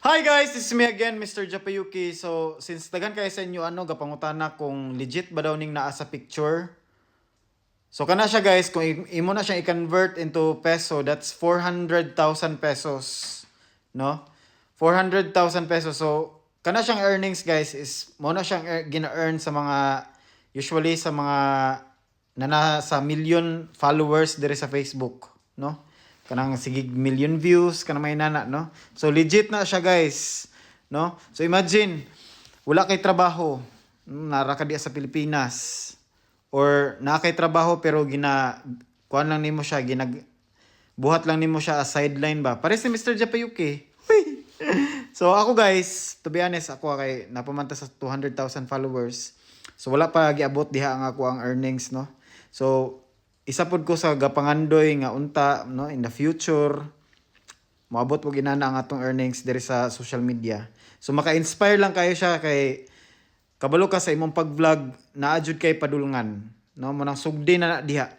Hi guys, this is me again, Mr. Japayuki. So, since dagan kayo sa inyo gapangutana kung legit ba daw ning naa sa picture. So, kana siya guys, kung imo na siyang i-convert into peso, that's 400,000 pesos, no? 400,000 pesos. So, kana siyang earnings guys is mo na siyang gina-earn sa mga usually sa mga sa million followers dire sa Facebook, no? Kanang sigig million views kanang may nana, no? So legit na siya guys, no? So imagine wala kay trabaho, nara ka diya sa Pilipinas, or na kay trabaho pero kuan lang nimo siya, buhat lang nimo siya as sideline ba, pare si Mr. Japayuki. So ako guys, to be honest, ako kay napamanta sa 200,000 followers, so wala pa giabot diha ang ako ang earnings, no? So isa pod ko sa gapangandoy nga unta, no, in the future moabot po ginana ang atong earnings diri sa social media. So maka-inspire lang kayo siya kay kabalo ka sa imong pag-vlog, naa jud kay padulngan, no, mo nang sugdi na diha.